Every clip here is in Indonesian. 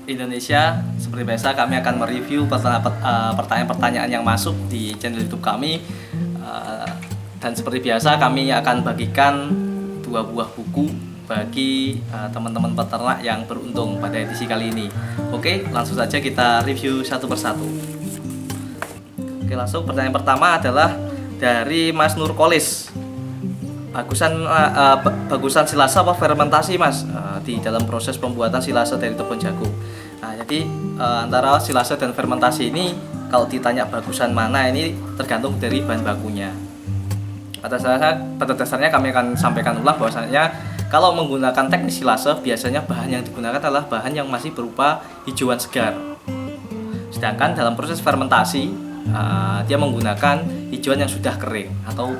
Indonesia. Seperti biasa kami akan mereview pertanyaan-pertanyaan yang masuk di channel YouTube kami. Dan seperti biasa kami akan bagikan 2 buah buku bagi teman-teman peternak yang beruntung pada edisi kali ini. Oke, langsung saja kita review satu persatu. Oke, langsung pertanyaan pertama adalah dari Mas Nurkolis. Bagusan silase apa fermentasi, Mas, di dalam proses pembuatan silase dari tepung jagung? Nah, jadi antara silase dan fermentasi ini kalau ditanya bagusan mana, ini tergantung dari bahan bakunya. Pada dasarnya kami akan sampaikan ulang bahwasanya kalau menggunakan teknik silase biasanya bahan yang digunakan adalah bahan yang masih berupa hijauan segar. Sedangkan dalam proses fermentasi dia menggunakan hijauan yang sudah kering atau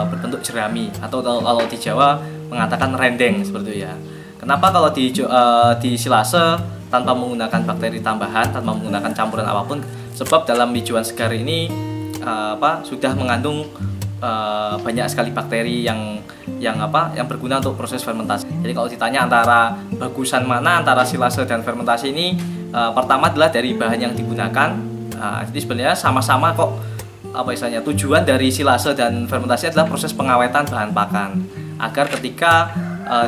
berbentuk jerami, atau kalau di Jawa mengatakan rendeng seperti itu ya. Kenapa kalau di silase tanpa menggunakan bakteri tambahan, tanpa menggunakan campuran apapun? Sebab dalam hijauan segar ini sudah mengandung banyak sekali bakteri yang berguna untuk proses fermentasi. Jadi kalau ditanya antara bagusan mana antara silase dan fermentasi ini, pertama adalah dari bahan yang digunakan. Jadi sebenarnya sama-sama kok. Tujuan dari silase dan fermentasi adalah proses pengawetan bahan pakan agar ketika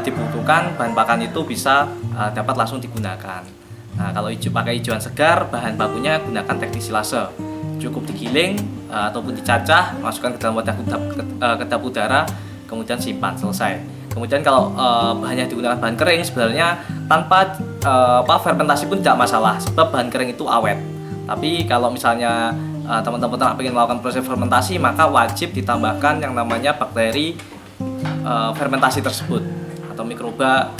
dibutuhkan bahan pakan itu bisa dapat langsung digunakan. Nah, kalau pakai hijauan segar, bahan bakunya gunakan teknik silase. Cukup digiling ataupun dicacah, masukkan ke dalam wadah kedap udara, kemudian simpan, selesai. Kemudian kalau bahannya digunakan bahan kering, sebenarnya tanpa fermentasi pun tidak masalah, sebab bahan kering itu awet. Tapi kalau misalnya teman-teman ingin melakukan proses fermentasi, maka wajib ditambahkan yang namanya bakteri fermentasi tersebut atau mikroba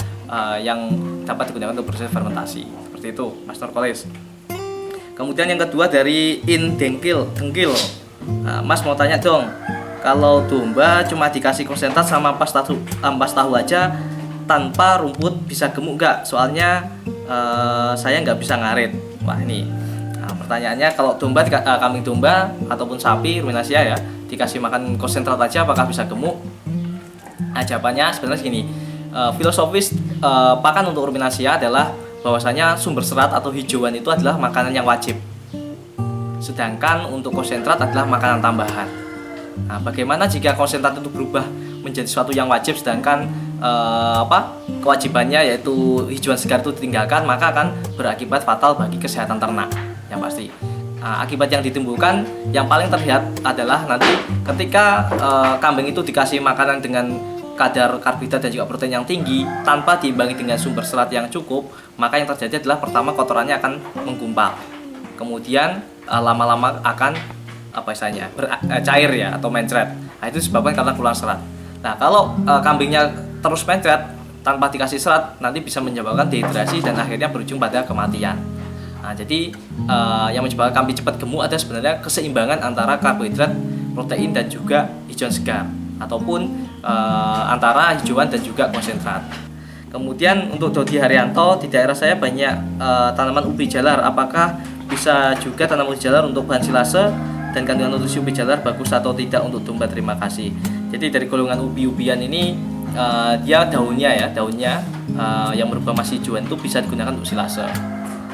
yang dapat digunakan untuk proses fermentasi. Seperti itu, Mas Nurkolis. Kemudian yang kedua dari Dengkil. Mas mau tanya dong, kalau domba cuma dikasih konsentrat sama ampas tahu aja tanpa rumput bisa gemuk nggak? Soalnya saya nggak bisa ngarit. Wah, ini pertanyaannya, kalau domba, kambing domba ataupun sapi ruminansia ya, dikasih makan konsentrat aja apakah bisa gemuk? Nah, jawabannya sebenarnya gini, filosofis pakan untuk ruminansia adalah bahwasanya sumber serat atau hijauan itu adalah makanan yang wajib, sedangkan untuk konsentrat adalah makanan tambahan. Nah, bagaimana jika konsentrat itu berubah menjadi sesuatu yang wajib, sedangkan kewajibannya yaitu hijauan segar itu ditinggalkan, maka akan berakibat fatal bagi kesehatan ternak yang pasti. Akibat yang ditimbulkan yang paling terlihat adalah nanti ketika kambing itu dikasih makanan dengan kadar karbohidrat dan juga protein yang tinggi tanpa diimbangi dengan sumber serat yang cukup, maka yang terjadi adalah pertama kotorannya akan menggumpal, kemudian lama-lama akan cair ya atau mencret. Nah, itu disebabkan karena kurang serat. Nah, kalau kambingnya terus mencret tanpa dikasih serat, nanti bisa menyebabkan dehidrasi dan akhirnya berujung pada kematian. Nah, jadi yang menyebabkan kambing cepat gemuk adalah sebenarnya keseimbangan antara karbohidrat, protein dan juga hijauan segar, ataupun antara hijauan dan juga konsentrat. Kemudian untuk Dodi Haryanto, di daerah saya banyak tanaman ubi jalar. Apakah bisa juga tanaman ubi jalar untuk bahan silase, dan kandungan nutrisi ubi jalar bagus atau tidak untuk domba? Terima kasih. Jadi dari golongan ubi-ubian ini, dia daunnya yang berubah masih hijauan itu bisa digunakan untuk silase.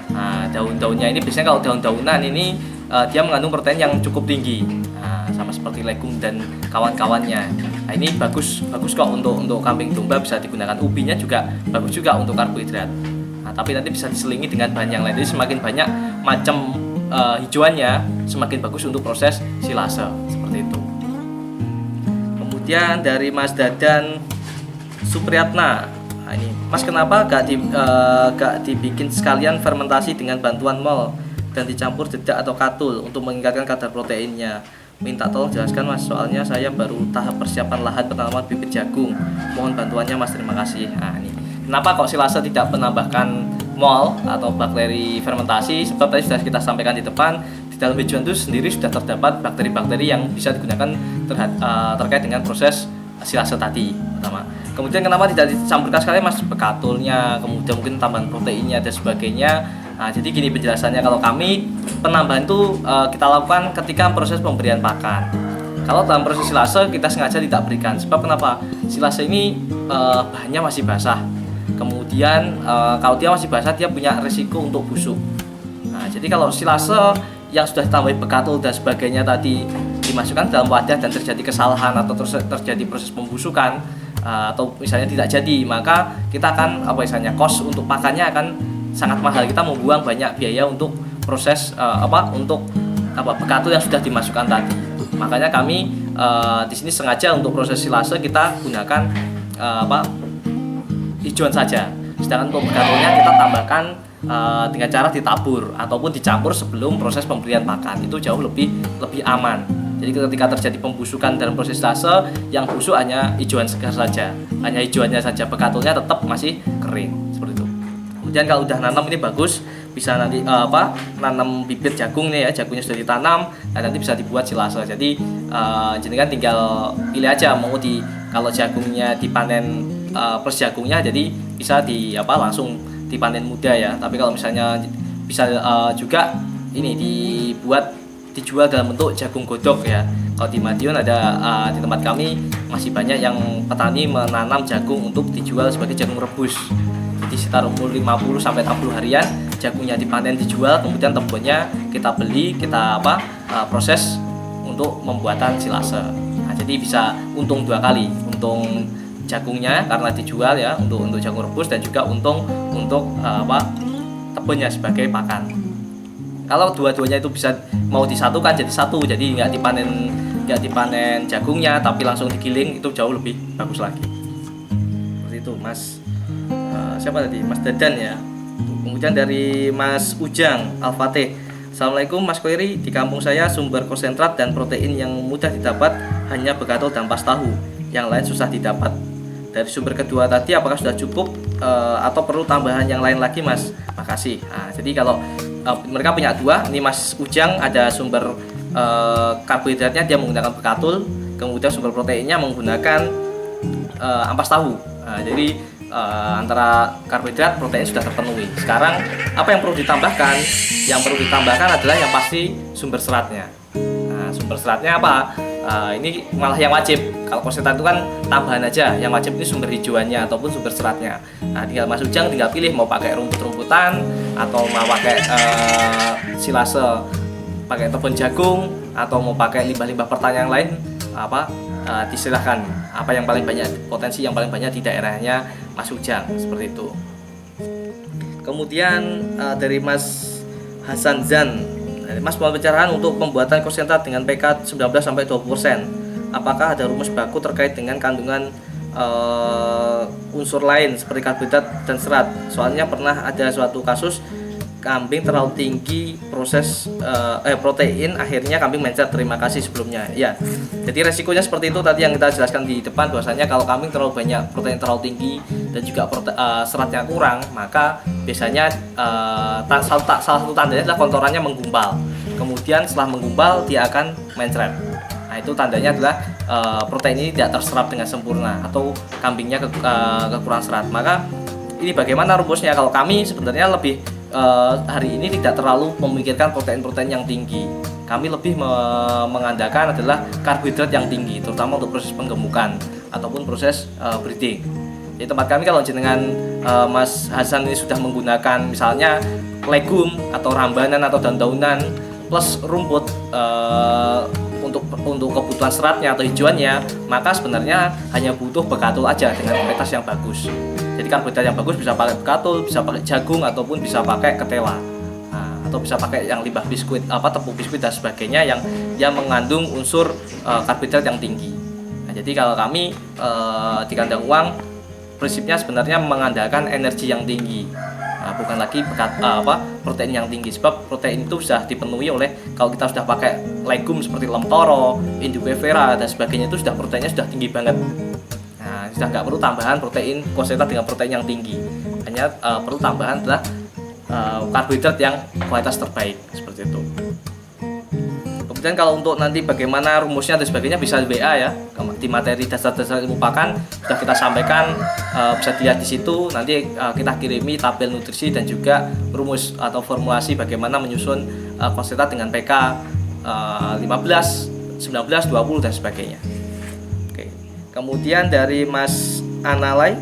Nah, daun-daunnya ini biasanya kalau daun-daunan ini dia mengandung protein yang cukup tinggi, sama seperti legum dan kawan-kawannya. Nah, ini bagus kok untuk kambing domba, bisa digunakan. Ubinya juga bagus juga untuk karbohidrat. Nah, tapi nanti bisa diselingi dengan bahan yang lain. Jadi semakin banyak macam hijauannya, semakin bagus untuk proses silase, seperti itu. Kemudian dari Mas Dadan Supriyatna. Nah, ini, Mas, kenapa gak dibikin sekalian fermentasi dengan bantuan mol dan dicampur dedak atau katul untuk meningkatkan kadar proteinnya? Minta tolong jelaskan, Mas, soalnya saya baru tahap persiapan lahan penanaman bibit jagung. Mohon bantuannya, Mas, terima kasih. Nah, ini kenapa kok silase tidak menambahkan mol atau bakteri fermentasi? Sebab tadi sudah kita sampaikan di depan, di dalam hijauan itu sendiri sudah terdapat bakteri-bakteri yang bisa digunakan terkait dengan proses silase tadi pertama. Kemudian kenapa tidak dicampurkan sekali, Mas, bekatulnya, kemudian mungkin tambahan proteinnya dan sebagainya. Nah, jadi gini penjelasannya, kalau kami penambahan itu kita lakukan ketika proses pemberian pakan. Kalau dalam proses silase kita sengaja tidak berikan. Sebab kenapa? Silase ini bahannya masih basah. Kemudian kalau dia masih basah dia punya risiko untuk busuk. Nah, jadi kalau silase yang sudah ditambahi bekatul dan sebagainya tadi dimasukkan dalam wadah dan terjadi kesalahan atau terjadi proses pembusukan atau misalnya tidak jadi, maka kita akan cost untuk pakannya akan sangat mahal. Kita membuang banyak biaya untuk proses bekatul yang sudah dimasukkan tadi. Makanya kami di sini sengaja untuk proses silase kita gunakan hijauan saja. Sedangkan untuk bekatulnya kita tambahkan dengan cara ditabur ataupun dicampur sebelum proses pemberian pakan. Itu jauh lebih aman. Jadi ketika terjadi pembusukan dalam proses silase, yang busuk hanya hijauan segar saja, hanya hijauannya saja, bekatulnya tetap masih kering seperti itu. Kemudian kalau udah nanam ini bagus, bisa nanti nanam bibit jagung nih ya, jagungnya sudah ditanam, nah nanti bisa dibuat silase. Jadi jenengan tinggal pilih aja mau kalau jagungnya dipanen plus jagungnya, jadi bisa langsung dipanen muda ya. Tapi kalau misalnya bisa juga ini dijual dalam bentuk jagung godok ya. Kalau di Madiun ada di tempat kami masih banyak yang petani menanam jagung untuk dijual sebagai jagung rebus. Jadi sekitar umur 50 sampai 60 harian jagungnya dipanen dijual, kemudian tebonnya kita beli, kita proses untuk pembuatan silase. Nah, jadi bisa untung dua kali, untung jagungnya karena dijual ya untuk jagung rebus, dan juga untung untuk tebonnya sebagai pakan. Kalau dua-duanya itu bisa mau disatukan jadi satu, jadi nggak dipanen jagungnya tapi langsung digiling, itu jauh lebih bagus lagi. Seperti itu Mas. Siapa tadi? Mas Dadan ya. Kemudian dari Mas Ujang Al-Fatih. Assalamualaikum Mas Koiri, di kampung saya sumber konsentrat dan protein yang mudah didapat hanya bekatul dan ampas tahu, yang lain susah didapat. Dari sumber kedua tadi apakah sudah cukup atau perlu tambahan yang lain lagi Mas? Makasih. Nah, jadi kalau mereka punya dua, ini Mas Ujang ada sumber karbohidratnya dia menggunakan bekatul, kemudian sumber proteinnya menggunakan ampas tahu. Nah, jadi antara karbohidrat, protein sudah terpenuhi. Sekarang apa yang perlu ditambahkan? Yang perlu ditambahkan adalah yang pasti sumber seratnya. Nah, sumber seratnya apa? Ini malah yang wajib. Kalau konsentrat itu kan tambahan aja. Yang wajib ini sumber hijauannya ataupun sumber seratnya. Nah, tinggal Mas Ujang tinggal pilih mau pakai rumput-rumputan atau mau pakai silase, pakai tepung jagung, atau mau pakai limbah-limbah pertanian yang lain, disilahkan. Apa yang paling banyak, potensi yang paling banyak di daerahnya Mas Ujang, seperti itu. Kemudian dari Mas Hasan Zan, Mas mau pencerahan untuk pembuatan konsentrat dengan pK 19-20%. Apakah ada rumus baku terkait dengan kandungan unsur lain seperti karbohidrat dan serat? Soalnya pernah ada suatu kasus kambing terlalu tinggi proses protein, akhirnya kambing mencret. Terima kasih sebelumnya. Ya, jadi resikonya seperti itu tadi yang kita jelaskan di depan, bahwasanya kalau kambing terlalu banyak protein terlalu tinggi dan juga seratnya kurang, maka biasanya salah satu tandanya adalah kotorannya menggumpal. Kemudian setelah menggumpal dia akan mencret. Nah, itu tandanya adalah protein ini tidak terserap dengan sempurna atau kambingnya kekurangan serat. Maka ini bagaimana rumusnya? Kalau kami sebenarnya lebih hari ini tidak terlalu memikirkan protein-protein yang tinggi. Kami lebih mengandalkan adalah karbohidrat yang tinggi, terutama untuk proses penggemukan ataupun proses breeding. Di tempat kami kalau jenengan Mas Hasan ini sudah menggunakan misalnya legum atau rambanan atau daun-daunan plus rumput untuk kebutuhan seratnya atau hijauannya, maka sebenarnya hanya butuh bekatul aja dengan kualitas yang bagus. Jadi karbohidrat yang bagus bisa pakai bekatul, bisa pakai jagung, ataupun bisa pakai ketela, atau bisa pakai yang limbah biskuit, tepung biskuit dan sebagainya yang mengandung unsur karbohidrat yang tinggi. Nah, jadi kalau kami di kandang uang prinsipnya sebenarnya mengandalkan energi yang tinggi. Nah, bukan lagi protein yang tinggi, sebab protein itu sudah dipenuhi oleh, kalau kita sudah pakai legum seperti lentoro, indigofera dan sebagainya, itu sudah proteinnya sudah tinggi banget. Nah, sudah nggak perlu tambahan protein konsentrat dengan protein yang tinggi, hanya perlu tambahan adalah karbohidrat yang kualitas terbaik, seperti itu. Kemudian kalau untuk nanti bagaimana rumusnya dan sebagainya bisa di WA ya, di materi dasar-dasar ilmu pakan sudah kita sampaikan, bisa dilihat di situ. Nanti kita kirimi tabel nutrisi dan juga rumus atau formulasi bagaimana menyusun konsentrat dengan pK 15, 19, 20 dan sebagainya. Oke. Kemudian dari Mas Analai,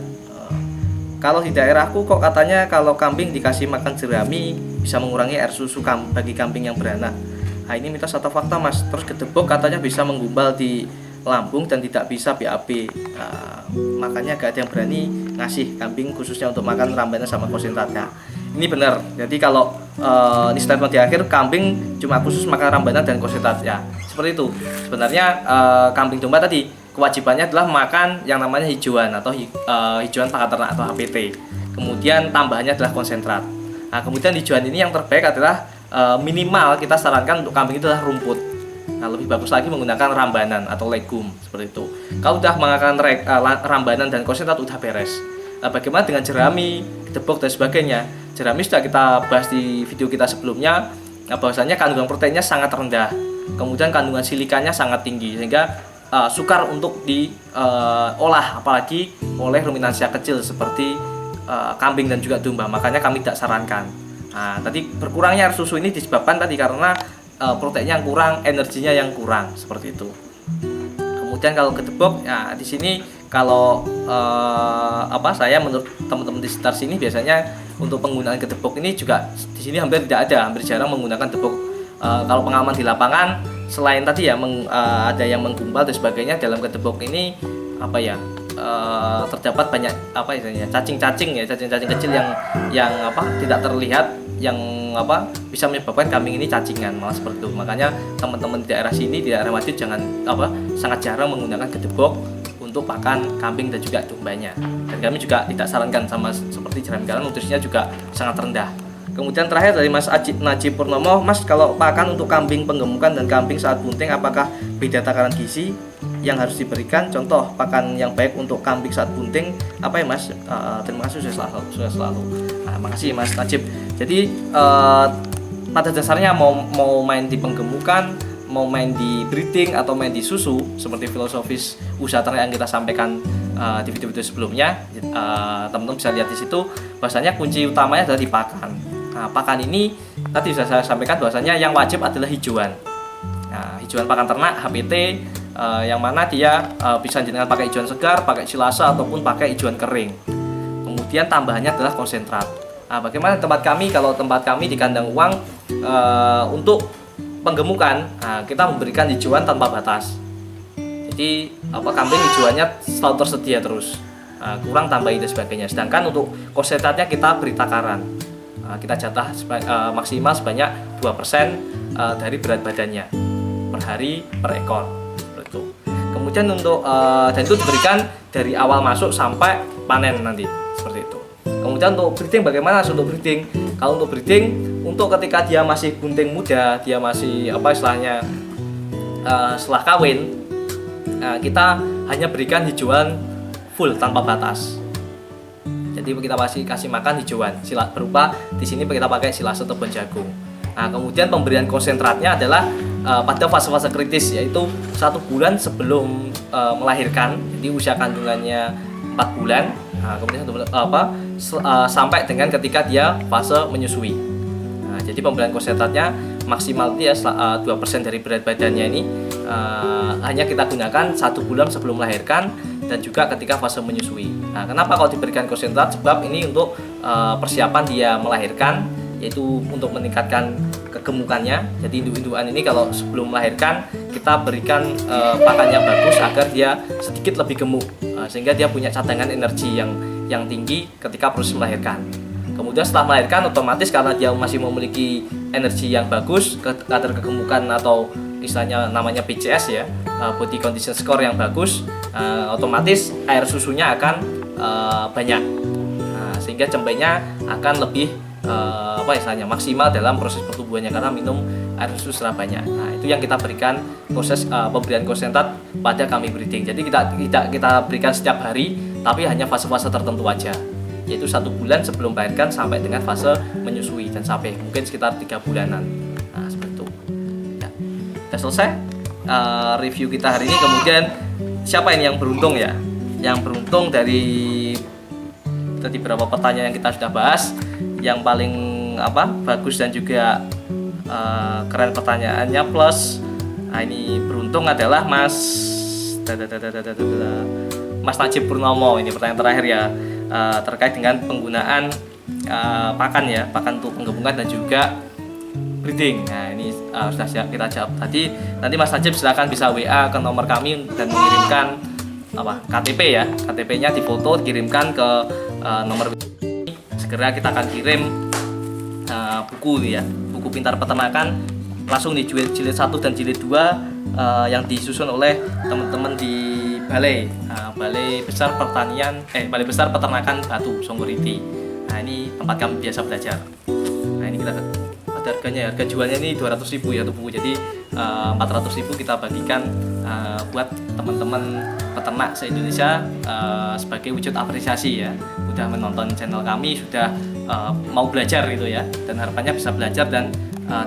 kalau di daerahku kok katanya kalau kambing dikasih makan jerami bisa mengurangi air susu bagi kambing yang beranak. Nah, ini mitos atau fakta Mas? Terus gedebok katanya bisa menggumpal di lambung dan tidak bisa BAB. Makanya gak ada yang berani ngasih kambing khususnya untuk makan rambanan sama konsentratnya. Ini benar. Jadi kalau ini statement di akhir, kambing cuma khusus makan rambanan dan konsentrat ya. Seperti itu. Sebenarnya kambing domba tadi kewajibannya adalah makan yang namanya hijauan atau hijauan pakan ternak atau HPT. Kemudian tambahannya adalah konsentrat. Nah, kemudian hijauan ini yang terbaik adalah minimal kita sarankan untuk kambing itu adalah rumput. Nah, lebih bagus lagi menggunakan rambanan atau legum seperti itu. Kalau udah menggunakan rambanan dan konsentrat udah beres. Nah, bagaimana dengan jerami, gedebok dan sebagainya? Jerami sudah kita bahas di video kita sebelumnya. Nah, bahwasanya kandungan proteinnya sangat rendah. Kemudian kandungan silikanya sangat tinggi sehingga sukar untuk diolah apalagi oleh ruminansia kecil seperti kambing dan juga domba. Makanya kami tidak sarankan. Nah, tadi berkurangnya air susu ini disebabkan tadi karena proteinnya yang kurang, energinya yang kurang seperti itu. Kemudian kalau gedebok, ya di sini kalau saya menurut teman-teman di sekitar sini biasanya untuk penggunaan gedebok ini juga di sini hampir tidak ada, hampir jarang menggunakan gedebok. Kalau pengalaman di lapangan, selain tadi ya ada yang menggumpal dan sebagainya, dalam gedebok ini terdapat banyak cacing-cacing kecil yang tidak terlihat, yang bisa menyebabkan kambing ini cacingan, malah seperti itu. Makanya teman-teman di daerah sini, di daerah Madiun jangan sangat jarang menggunakan gedebok untuk pakan kambing dan juga dombanya. Dan kami juga tidak sarankan sama seperti jerami karena nutrisinya juga sangat rendah. Kemudian terakhir dari Mas Najib Purnomo, Mas, kalau pakan untuk kambing penggemukan dan kambing saat bunting apakah beda takaran gizi yang harus diberikan? Contoh pakan yang baik untuk kambing saat bunting apa ya Mas? Terima kasih sudah selalu. Nah, makasih Mas Najib. Jadi pada dasarnya mau main di penggemukan, mau main di breeding atau main di susu seperti filosofis usaha ternak yang kita sampaikan di video-video sebelumnya, teman-teman bisa lihat di situ bahwasanya kunci utamanya adalah di pakan. Nah, pakan ini tadi sudah saya sampaikan bahwasanya yang wajib adalah hijauan. Nah, hijauan pakan ternak HPT yang mana dia bisa dengan pakai hijauan segar, pakai silase ataupun pakai hijauan kering. Kemudian tambahannya adalah konsentrat. Nah, bagaimana tempat kami? Kalau tempat kami di kandang uang untuk penggemukan, kita memberikan hijauan tanpa batas. Jadi kambing hijauannya selalu tersedia terus, kurang tambahin dan sebagainya. Sedangkan untuk konsentratnya kita beri takaran. Kita jatah maksimal sebanyak 2% dari berat badannya per hari per ekor. Itu. Kemudian untuk dan itu diberikan dari awal masuk sampai panen nanti seperti itu. Kemudian untuk breeding bagaimana? Untuk breeding, kalau untuk breeding untuk ketika dia masih bunting muda, dia masih setelah kawin, kita hanya berikan hijauan full tanpa batas. Jadi kita kasih makan hijauan berupa di sini kita pakai silase tepung jagung. Nah, kemudian pemberian konsentratnya adalah pada fase-fase kritis, yaitu 1 bulan sebelum melahirkan. Jadi usia kandungannya 4 bulan. Nah, kemudian sampai dengan ketika dia fase menyusui. Nah, jadi pemberian konsentratnya maksimal dia 2% dari berat badannya ini hanya kita gunakan 1 bulan sebelum melahirkan dan juga ketika fase menyusui. Nah, kenapa kalau diberikan konsentrat? Sebab ini untuk persiapan dia melahirkan, yaitu untuk meningkatkan kegemukannya. Jadi induk-indukan ini kalau sebelum melahirkan kita berikan pakan yang bagus agar dia sedikit lebih gemuk, sehingga dia punya cadangan energi yang tinggi ketika proses melahirkan. Kemudian setelah melahirkan otomatis karena dia masih memiliki energi yang bagus, kadar kegemukan atau istilahnya namanya BCS ya, body condition score yang bagus, otomatis air susunya akan banyak, sehingga cempenya akan lebih maksimal dalam proses pertumbuhannya karena minum air susu secara banyak. Nah, itu yang kita berikan proses pemberian konsentrat pada kambing breeding. Jadi kita berikan setiap hari, tapi hanya fase-fase tertentu aja, yaitu 1 bulan sebelum melahirkan sampai dengan fase menyusui dan sampai mungkin sekitar 3 bulanan. Nah, seperti itu. Ya. Sudah selesai review kita hari ini. Kemudian siapa ini yang beruntung ya? Yang beruntung dari beberapa pertanyaan yang kita sudah bahas, yang paling bagus dan juga keren pertanyaannya plus. Nah, ini beruntung adalah Mas Najib Purnomo. Ini pertanyaan terakhir ya. terkait dengan penggunaan pakan ya, pakan untuk penggabungan dan juga breeding. Nah ini sudah siap kita jawab tadi. Nanti Mas Najib silakan bisa WA ke nomor kami dan mengirimkan KTP ya, KTP-nya difoto dikirimkan ke nomor ini. Segera kita akan kirim buku ya, buku pintar peternakan langsung di jilid 1 dan jilid 2 yang disusun oleh teman-teman di Balai Besar Balai Besar Peternakan Batu Songgoriti. Nah ini tempat kami biasa belajar. Nah ini kita harganya, harga jualnya ini 200.000 ya untuk buku, jadi 400.000 kita bagikan buat teman-teman peternak se-Indonesia sebagai wujud apresiasi ya, sudah menonton channel kami, sudah mau belajar gitu ya, dan harapannya bisa belajar dan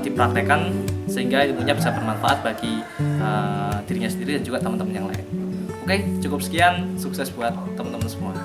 dipraktekkan sehingga ilmunya bisa bermanfaat bagi dirinya sendiri dan juga teman-teman yang lain. Oke, cukup sekian, sukses buat teman-teman semua.